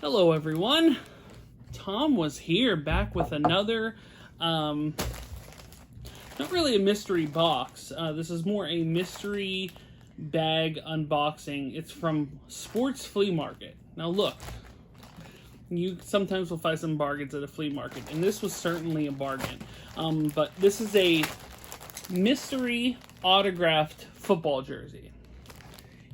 Hello everyone, TomWasHere back with another, not really a mystery box, this is more a mystery bag unboxing. It's from Sports Flea Market. Now look, you sometimes will find some bargains at a flea market, and this was certainly a bargain, but this is a mystery autographed football jersey.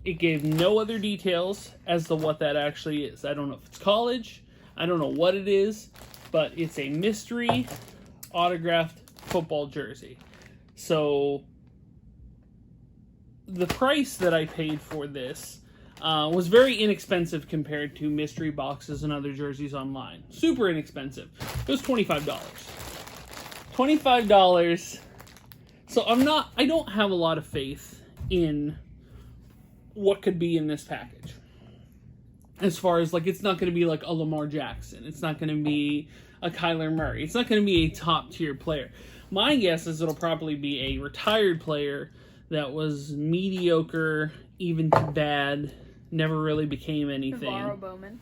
It gave no other details as to what that actually is. I don't know if it's college. I don't know what it is, but it's a mystery autographed football jersey. So the price that I paid for this was very inexpensive compared to mystery boxes and other jerseys online. Super inexpensive. It was $25. $25. So I don't have a lot of faith in what could be in this package. As far as, like, it's not going to be like a Lamar Jackson. It's not going to be a Kyler Murray. It's not going to be a top-tier player. My guess is it'll probably be a retired player that was mediocre, even to bad, never really became anything. Navarro Bowman.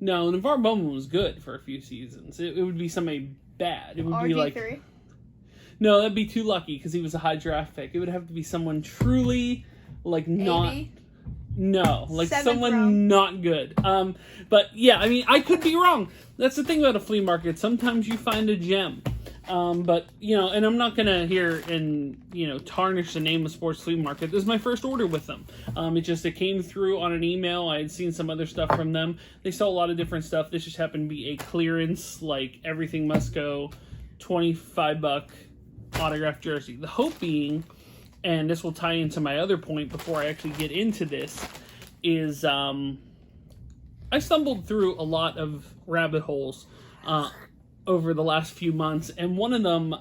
No, Navarro Bowman was good for a few seasons. It would be somebody bad. It would RG3? be like... No, that'd be too lucky because he was a high draft pick. It would have to be someone truly... like not 80? No, like someone round. not good. But yeah, I mean, I could be wrong. That's the thing about a flea market. Sometimes you find a gem. But you know, and I'm not gonna here and tarnish the name of Sports Flea Market. This is my first order with them. It came through on an email. I had seen some other stuff from them. They sell a lot of different stuff. This just happened to be a clearance, like everything must go, $25 autographed jersey. The hope being, and this will tie into my other point before I actually get into this, is I stumbled through a lot of rabbit holes over the last few months, and one of them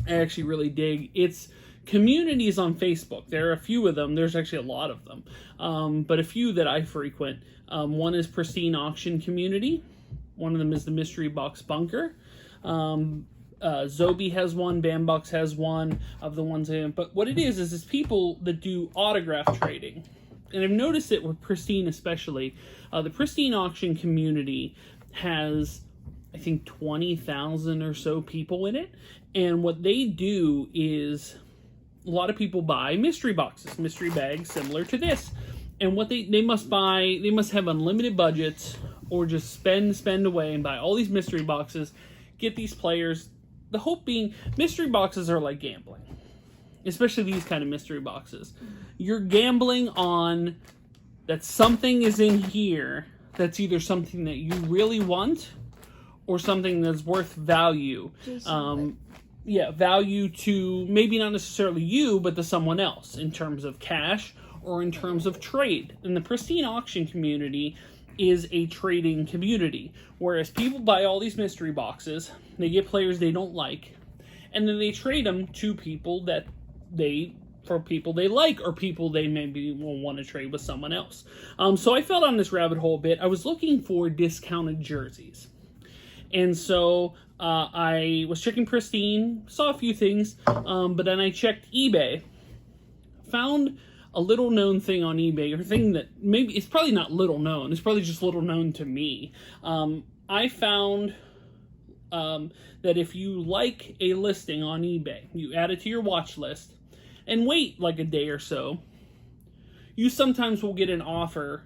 I actually really dig. It's communities on Facebook. There are a few of them. There's actually a lot of them, but a few that I frequent. One is Pristine Auction Community. One of them is the Mystery Box Bunker. Zobi has one, Bambox has one of the ones in, but what it is people that do autograph trading. And I've noticed it with Pristine especially. The Pristine Auction Community has, I think, 20,000 or so people in it. And what they do is a lot of people buy mystery boxes, mystery bags similar to this. And what they must buy, they must have unlimited budgets or just spend away and buy all these mystery boxes, get these players. The hope being, mystery boxes are like gambling. Especially these kind of mystery boxes. You're gambling on that something is in here that's either something that you really want or something that's worth value. Value to maybe not necessarily you, but to someone else in terms of cash or in terms of trade. In the Pristine Auction Community is a trading community, whereas people buy all these mystery boxes, they get players they don't like, and then they trade them to people for people they like, or people they maybe will want to trade with someone else. So I fell down this rabbit hole a bit. I was looking for discounted jerseys, and so I was checking Pristine, saw a few things, but then I checked eBay, found a little known thing on eBay, or thing that maybe it's probably not little known. It's probably just little known to me. I found that if you like a listing on eBay, you add it to your watch list and wait like a day or so, you sometimes will get an offer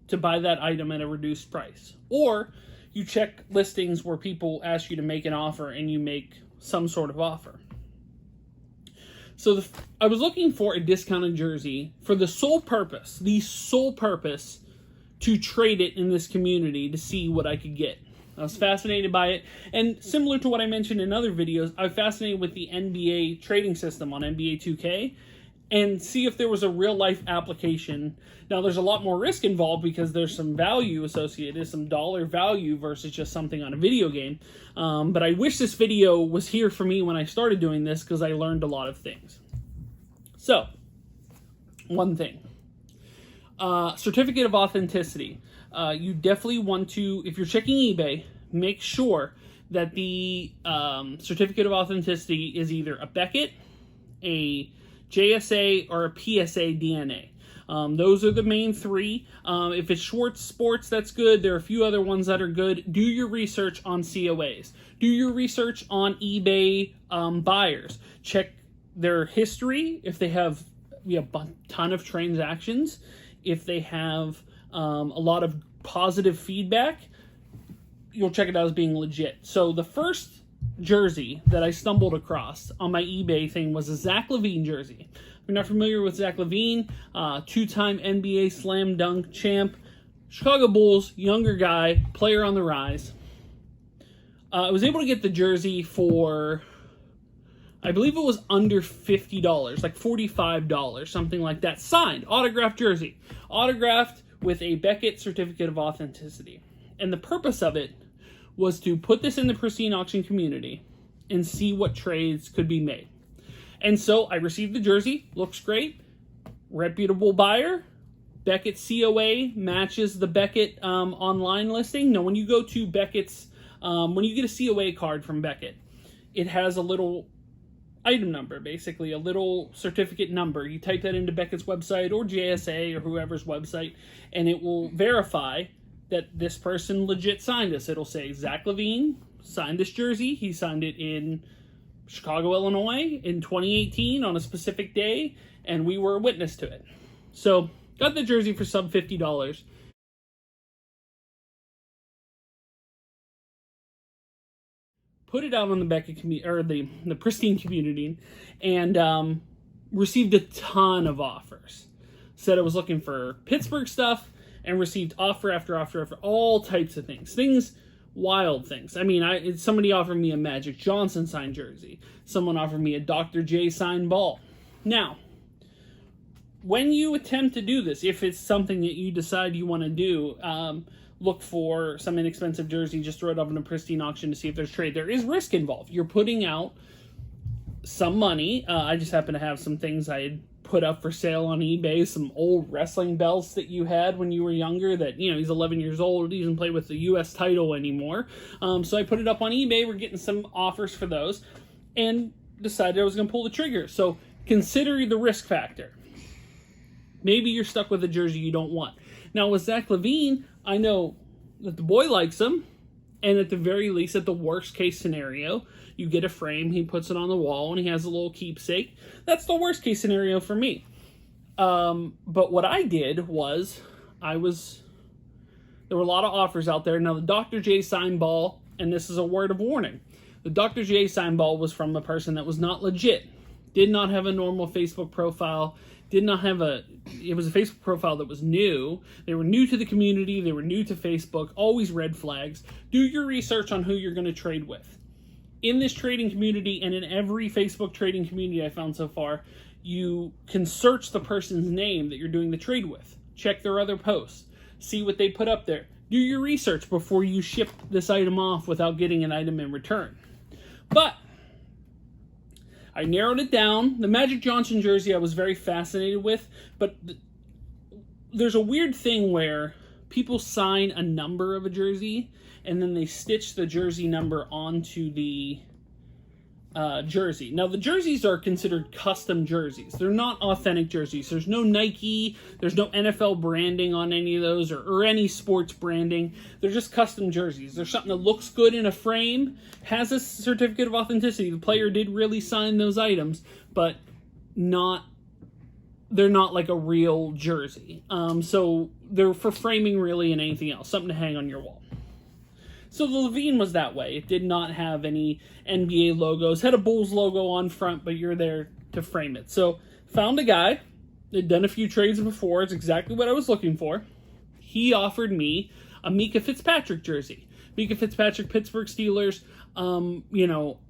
to buy that item at a reduced price. Or you check listings where people ask you to make an offer and you make some sort of offer. So I was looking for a discounted jersey for the sole purpose to trade it in this community to see what I could get. I was fascinated by it, and similar to what I mentioned in other videos, I'm fascinated with the NBA trading system on NBA 2K and see if there was a real-life application. Now, there's a lot more risk involved because there's some value associated, some dollar value versus just something on a video game. But I wish this video was here for me when I started doing this because I learned a lot of things. So, one thing. Certificate of authenticity. You definitely want to, if you're checking eBay, make sure that the certificate of authenticity is either a Beckett, a JSA, or a PSA DNA. Those are the main three. If it's Schwartz Sports, that's good. There are a few other ones that are good. Do your research on COAs. Do your research on eBay buyers. Check their history. If they have a ton of transactions, if they have a lot of positive feedback, you'll check it out as being legit. So the first jersey that I stumbled across on my eBay thing was a Zach LaVine jersey. If you're not familiar with Zach LaVine, two-time NBA slam dunk champ, Chicago Bulls, younger guy, player on the rise. I was able to get the jersey for, I believe it was under $50, like $45, something like that. Signed, autographed jersey. Autographed with a Beckett certificate of authenticity. And the purpose of it was to put this in the pristine auction community and see what trades could be made. And so I received the jersey. Looks great. Reputable buyer. Beckett COA matches the Beckett online listing. Now, when you go to Beckett's, when you get a COA card from Beckett, it has a little item number, basically a little certificate number. You type that into Beckett's website or JSA or whoever's website, and it will verify that this person legit signed this. It'll say Zach LaVine signed this jersey. He signed it in Chicago, Illinois in 2018 on a specific day, and we were a witness to it. So got the jersey for sub $50. Put it out on the Beckett community, or the pristine community, and received a ton of offers. Said I was looking for Pittsburgh stuff, and received offer after offer after all types of things, wild things. I mean, somebody offered me a Magic Johnson signed jersey. Someone offered me a Dr. J signed ball. Now, when you attempt to do this, if it's something that you decide you want to do, look for some inexpensive jersey, just throw it up in a pristine auction to see if there's trade. There is risk involved. You're putting out some money. I just happen to have some things I had put up for sale on eBay, some old wrestling belts that you had when you were younger that, he's 11 years old, he doesn't play with the U.S. title anymore. So I put it up on eBay. We're getting some offers for those and decided I was going to pull the trigger. So consider the risk factor. Maybe you're stuck with a jersey you don't want. Now with Zach LaVine, I know that the boy likes him, and at the very least, at the worst case scenario, you get a frame, he puts it on the wall, and he has a little keepsake. That's the worst case scenario for me. But what I did was, there were a lot of offers out there. Now, the Dr. J sign ball, and this is a word of warning, the Dr. J sign ball was from a person that was not legit, did not have a normal Facebook profile, it was a Facebook profile that was new. They were new to the community. They were new to Facebook. Always red flags. Do your research on who you're going to trade with. In this trading community and in every Facebook trading community I found so far, you can search the person's name that you're doing the trade with. Check their other posts. See what they put up there. Do your research before you ship this item off without getting an item in return. But I narrowed it down. The Magic Johnson jersey I was very fascinated with, but there's a weird thing where people sign a number of a jersey and then they stitch the jersey number onto the jersey. Now, the jerseys are considered custom jerseys. They're not authentic jerseys. There's no Nike, there's no NFL branding on any of those or any sports branding. They're just custom jerseys. There's something that looks good in a frame, has a certificate of authenticity. The player did really sign those items, but they're not like a real jersey. So they're for framing really and anything else, something to hang on your wall. So the LaVine was that way. It did not have any NBA logos. Had a Bulls logo on front, but you're there to frame it. So found a guy. They'd done a few trades before. It's exactly what I was looking for. He offered me a Mika Fitzpatrick jersey. Mika Fitzpatrick, Pittsburgh Steelers.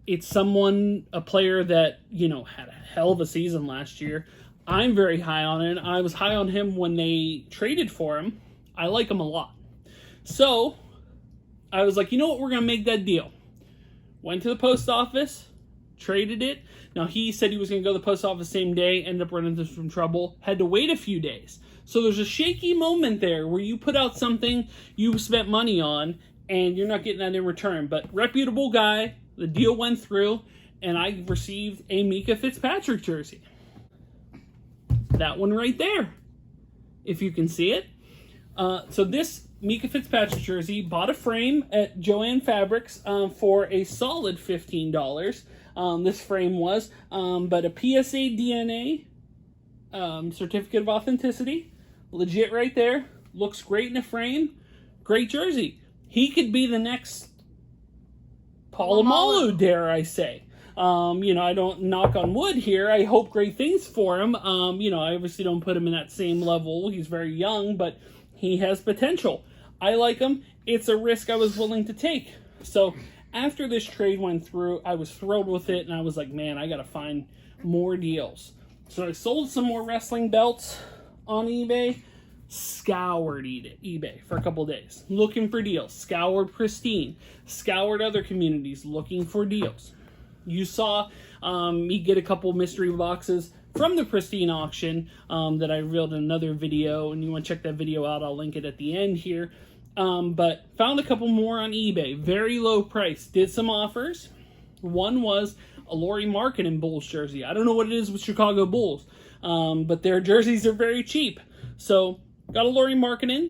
It's a player that, had a hell of a season last year. I'm very high on it. I was high on him when they traded for him. I like him a lot. So I was like, you know what? We're going to make that deal. Went to the post office, traded it. Now, he said he was going to go to the post office the same day, ended up running into some trouble, had to wait a few days. So there's a shaky moment there where you put out something you spent money on, and you're not getting that in return. But reputable guy, the deal went through, and I received a Mika Fitzpatrick jersey. That one right there. if you can see it. So this Mika Fitzpatrick jersey, bought a frame at Joann Fabrics for a solid $15. This frame was, but a PSA DNA certificate of authenticity, legit right there. Looks great in a frame. Great jersey. He could be the next Polamalu, dare I say. I don't knock on wood here. I hope great things for him. I obviously don't put him in that same level. He's very young, but he has potential. I like him. It's a risk I was willing to take. So after this trade went through, I was thrilled with it, and I was like, man, I got to find more deals. So I sold some more wrestling belts on eBay, scoured eBay for a couple days, looking for deals, scoured Pristine, scoured other communities, looking for deals. You saw me get a couple mystery boxes from the Pristine auction that I revealed in another video, and you want to check that video out, I'll link it at the end here. But found a couple more on eBay, very low price, did some offers. One was a Lauri Markkanen Bulls jersey. I don't know what it is with Chicago Bulls, but their jerseys are very cheap. So got a Lauri Markkanen.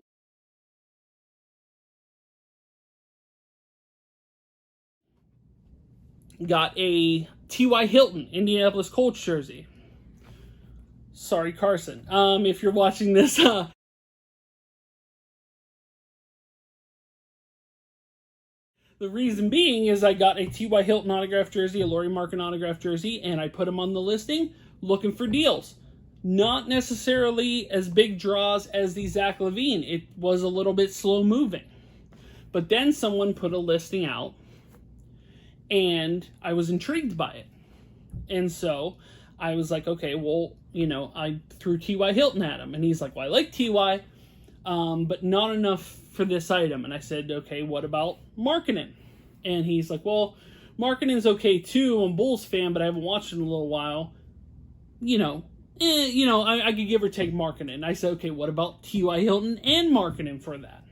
Got a T.Y. Hilton Indianapolis Colts jersey. Sorry, Carson. If you're watching this, the reason being is I got a T.Y. Hilton autographed jersey, a Lauri Markkanen autographed jersey, and I put them on the listing looking for deals. Not necessarily as big draws as the Zach LaVine. It was a little bit slow moving. But then someone put a listing out, and I was intrigued by it. And so I was like, okay, well, I threw T.Y. Hilton at him. And he's like, well, I like T.Y., but not enough for this item. And I said, okay, what about Markkanen? And he's like, well, Markkanen's okay too. I'm a Bulls fan, but I haven't watched it in a little while. I could give or take Markkanen. And I said, okay, what about T.Y. Hilton and Markkanen for that?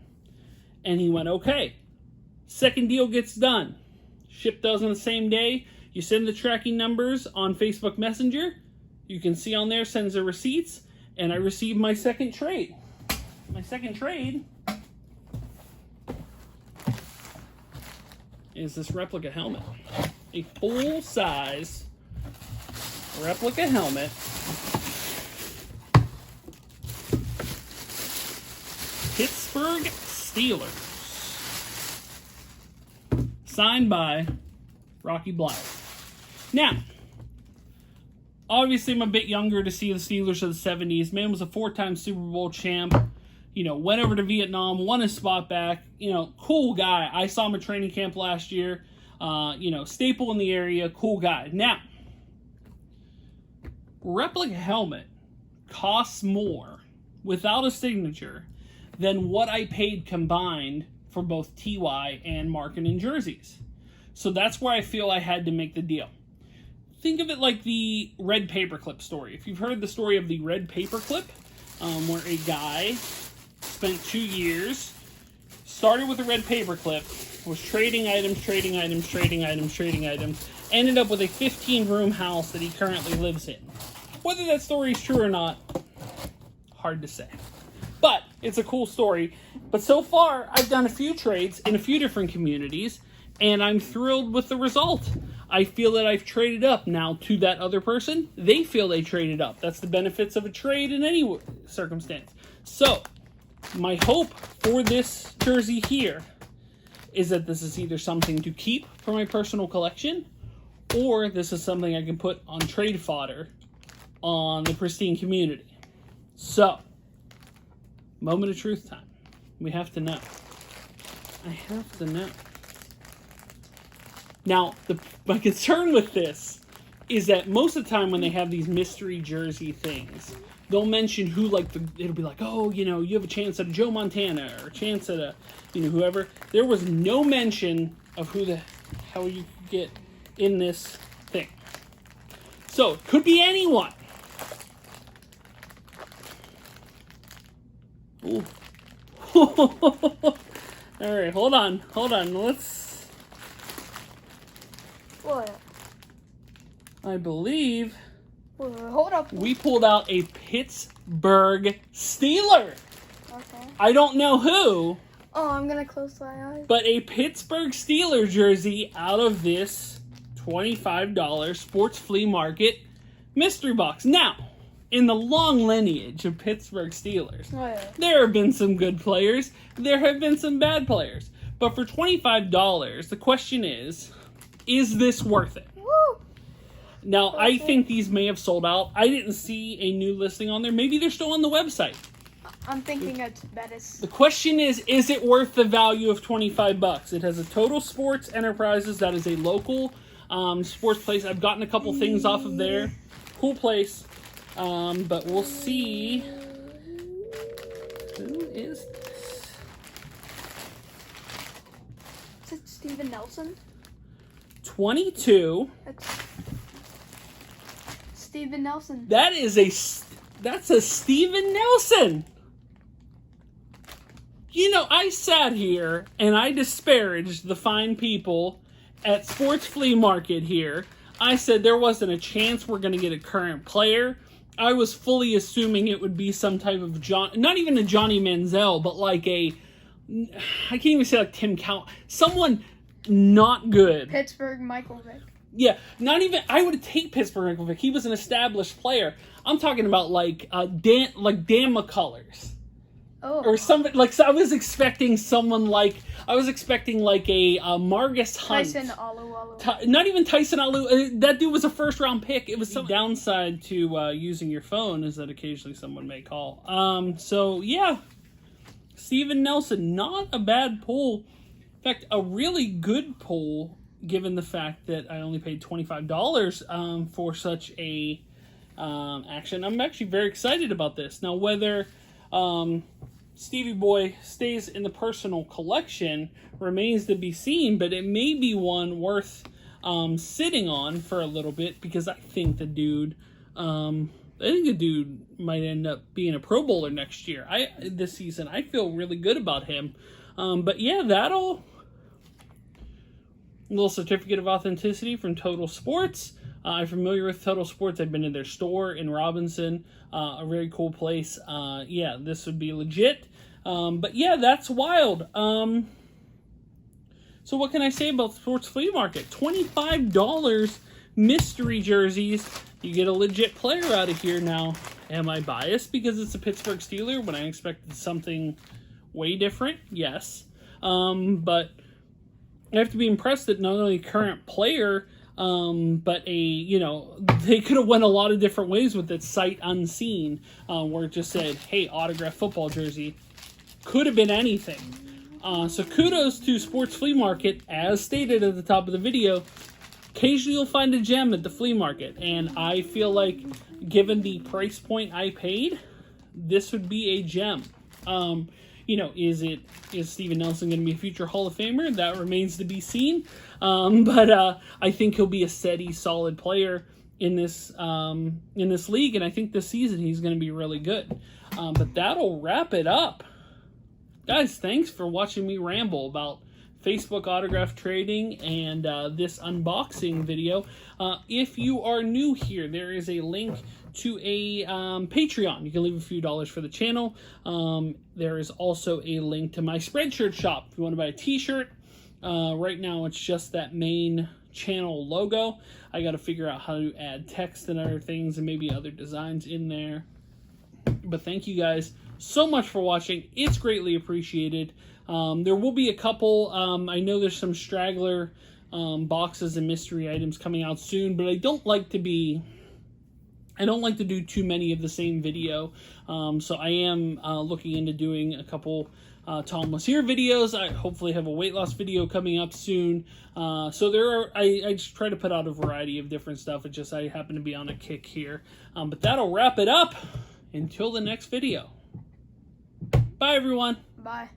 And he went, okay. Second deal gets done. Ship does on the same day. You send the tracking numbers on Facebook Messenger. You can see on there, sends the receipts. And I received my second trade. My second trade is this replica helmet. A full-size replica helmet. Pittsburgh Steelers. Signed by Rocky Bleier. Now, obviously I'm a bit younger to see the Steelers of the 70s. Man was a 4-time Super Bowl champ. Went over to Vietnam, won his spot back. Cool guy. I saw him at training camp last year. Staple in the area, cool guy. Now, replica helmet costs more without a signature than what I paid combined for both T.Y. and Markkanen jerseys. So that's where I feel I had to make the deal. Think of it like the red paperclip story. If you've heard the story of the red paperclip, where a guy spent 2 years, started with a red paperclip, was trading items, ended up with a 15-room house that he currently lives in. Whether that story is true or not, hard to say. But it's a cool story. But so far, I've done a few trades in a few different communities, and I'm thrilled with the result. I feel that I've traded up now to that other person. They feel they traded up. That's the benefits of a trade in any circumstance. So, my hope for this jersey here is that this is either something to keep for my personal collection, or this is something I can put on trade fodder on the Pristine community. So, moment of truth time. We have to know. I have to know. Now, my concern with this is that most of the time when they have these mystery jersey things, they'll mention who, it'll be like, oh, you have a chance at a Joe Montana or a chance at a, whoever. There was no mention of how you could get in this thing. So, it could be anyone. Ooh. All right, hold on. Let's. What? I believe Hold up. We pulled out a Pittsburgh Steeler. Okay. I don't know who. Oh, I'm gonna close my eyes. But a Pittsburgh Steeler jersey out of this $25 Sports Flea Market mystery box. Now, in the long lineage of Pittsburgh Steelers, there have been some good players. There have been some bad players. But for $25, the question is this worth it? Woo! Now, I think these may have sold out. I didn't see a new listing on there. Maybe they're still on the website. I'm thinking that is. The question is it worth the value of $25? It has a Total Sports Enterprises. That is a local sports place. I've gotten a couple things off of there. Cool place. But we'll see. Who is this? Is it Steven Nelson? 22. Steven Nelson. That's a Steven Nelson. You know, I sat here and I disparaged the fine people at Sports Flea Market here. I said there wasn't a chance we're going to get a current player. I was fully assuming it would be some type of not even a Johnny Manziel, but like I can't even say like Tim Count, someone not good. Pittsburgh Michael Vick. Yeah, not even. I would take Pittsburgh Michael Vick. He was an established player. I'm talking about like Dan McCullers. Oh. Or somebody like I was expecting someone like a Margus Hunt. Tyson Alu. Not even Tyson Alu. That dude was a first-round pick. It was some downside to using your phone is that occasionally someone may call. So yeah, Steven Nelson, not a bad pull. In fact, a really good pull given the fact that I only paid $25 for such a action. I'm actually very excited about this. Now, whether Stevie Boy stays in the personal collection remains to be seen, but it may be one worth sitting on for a little bit because I think the dude might end up being a Pro Bowler next year. This season, I feel really good about him. But yeah, that'll little certificate of authenticity from Total Sports. I'm familiar with Total Sports. I've been in their store in Robinson. A very cool place. Yeah, this would be legit. But yeah, that's wild. So what can I say about the Sports Flea Market? $25 mystery jerseys. You get a legit player out of here. Now, am I biased because it's a Pittsburgh Steeler when I expected something way different? Yes. But I have to be impressed that not only current player, but they could have went a lot of different ways with it, sight unseen, where it just said, hey, autographed football jersey. Could have been anything. So kudos to Sports Flea Market. As stated at the top of the video, occasionally you'll find a gem at the flea market, and I feel like given the price point I paid, this would be a gem. Is Steven Nelson going to be a future Hall of Famer? That remains to be seen. But I think he'll be a steady, solid player in this league, and I think this season he's going to be really good. But that'll wrap it up. Guys, thanks for watching me ramble about Facebook autograph trading and this unboxing video. If you are new here, there is a link to a Patreon. You can leave a few dollars for the channel. There is also a link to my Spreadshirt shop if you want to buy a t-shirt. Right now it's just that main channel logo. I got to figure out how to add text and other things and maybe other designs in there. But thank you guys so much for watching. It's greatly appreciated. There will be a couple. I know there's some straggler boxes and mystery items coming out soon, but I don't like to do too many of the same video. So I am looking into doing a couple TomWasHere videos. I hopefully have a weight loss video coming up soon. So I just try to put out a variety of different stuff. It's just I happen to be on a kick here. But that'll wrap it up until the next video. Bye, everyone. Bye.